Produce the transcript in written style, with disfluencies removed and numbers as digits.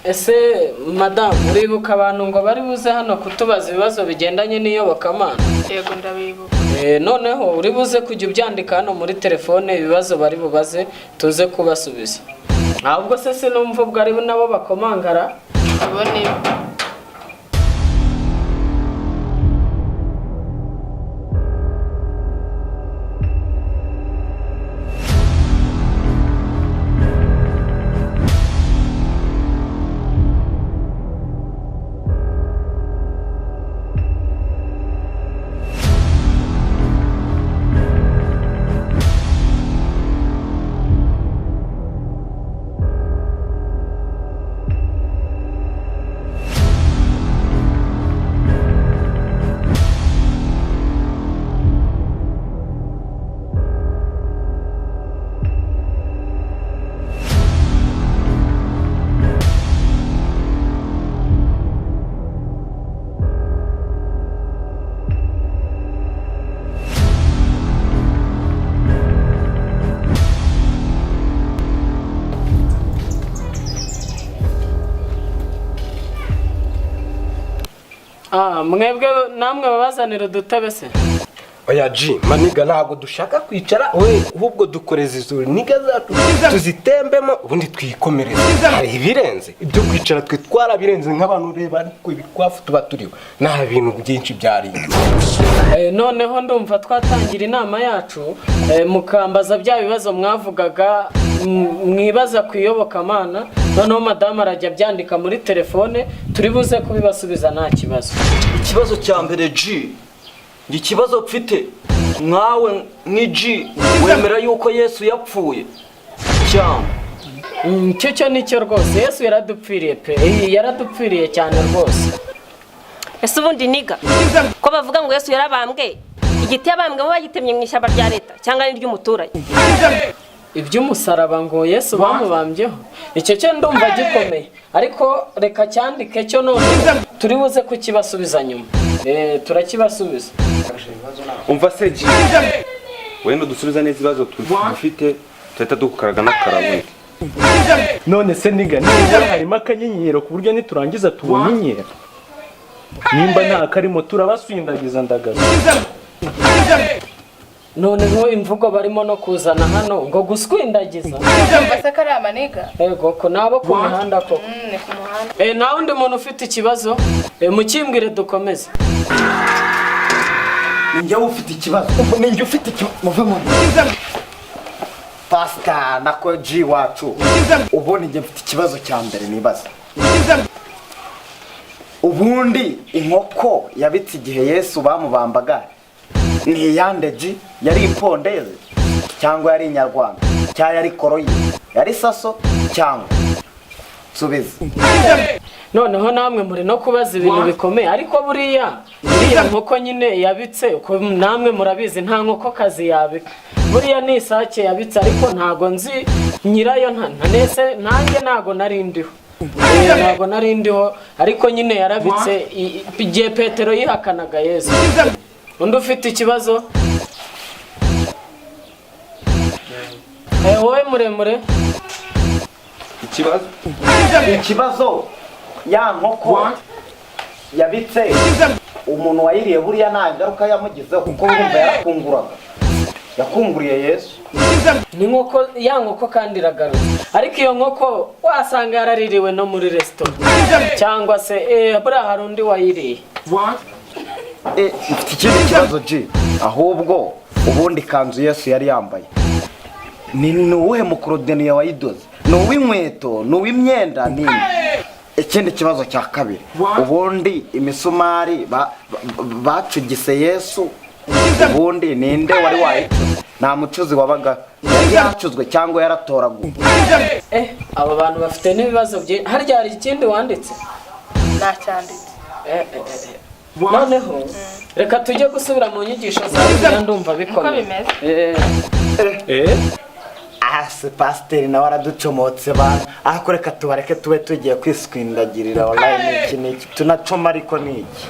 ese madame uribuka abantu ngo bari buze hano kutubaza ibibazo bigendanye n'iyobokamana? Yego ndabibuka. Noneho uri buze kujya ubyandika hano muri telefone ibibazo bari bubaze tuze kubasubiza. Ahubwo se sinumva ubwo ari nabo bakomangara. Abone mwebwe namwe babazanira udutebe se? Oya G, maniga ntabwo dushaka kwicara we ahubwo dukoreza izuri niga zacu tuzitembemo ubundi twikomereza. Hari ibirenze ibyo kwicara twe twarabirenze nk'abantu reba ariko ibikwafu tuba turiho nta bintu byinshi byari. Noneho ndumva twatangira inama yacu mukambaza bya bibazo mwavugaga mwibaza kuyobokamana. Noneho madame arajya byandika muri telefone turi buze kubibasubiza nta kibazo. Ikibazo cya mbere G, ikibazo mfite mwawe nk'G wemera yuko Yesu yapfuye cyangwa? Cyo nicyo rwose Yesu yaradupfiriye pe. Yaradupfiriye cyane rwose. Ese ubundi niga ko bavuga ngo Yesu yarabambwe, igiti yabambwemo bagitemye mu ishyamba rya leta cyangwa ni ry'umuturage? Iby'umusaraba ngo Yesu bamubambyeho icyo cyo ndumva gikomeye, ariko reka cyandike cyo none turi buze kukibasubiza nyuma. Turakibasubiza. Umva se G, wenda dusubiza neza ibibazo dufite tuhita dukaraga n'akarabundi. None se niga niba harimo akanyenyero ku buryo niturangiza tubona inyera, nimba nta karimo turabaswindagiza ndagaza. Noneho imvugo barimo no kuzana hano ngo guswindagiza. Mbasa kari amaniga. Yego ko nabo ku mihanda koko. Ni ku muhanda. Nawe undi muntu ufite ikibazo mukimbwire dukomeze. Ninjye ufite ikibazo. Ninjye ufite muve mu Pastor nako G wacu. Ubone njye mfite ikibazo cya mbere nibaza. Ubundi inkoko yabitse igihe Yesu bamubambaga ni yande G, yari impondeze cyangwa yari inyarwanda cyangwa yari koroyi yari saso cyangwa subiza? Noneho namwe muri no kubaza ibintu bikomeye, ariko buriya nkoko nyine yabitse uko namwe murabizi nta nkoko kazi yabika. Buriya ni isake yabitse ariko ntago nzi nyirayo ntanese nanjye ntago narindiho. Ntago narindiho ariko nyine yarabitse igihe Petero yihakanaga Yesu. Undi ufite ikibazo? Wowe muremure ikibazo ya nkoko yabitse umuntu wayiriye buriya nta ngaruka yamugizeho kuko urumva yakunguriye Yesu. ni nkoko ya nkoko kandi iragaruka, ariko iyo nkoko wasanga yaraririwe no muri restaurant cyangwa se buriya hari undi wayiriye. Mfite ikindi kibazo G, ahubwo ubundi kanzu Yesu yari yambaye ni uwuhe mukorodeniya wayidoze? Ni uw'inkweto, ni uw'imyenda, ni ikindi kibazo cya kabiri, ubundi imisumari bacugise Yesu ubundi ninde wari wayicuze? Nta mucuzi wabaga yacuzwe cyangwa yaratoraguye? Aba bantu bafite n'ibibazo byinshi. Harya hari ikindi wanditse? Nacyanditse. Noneho reka tujye gusubira mu nyigisho zawe ndumva bikomeye. Se pasiteri nawe araducomotse bana, ariko reka tubareke tube tugiye kwiswindagirira online iki tunacoma ariko ni iki.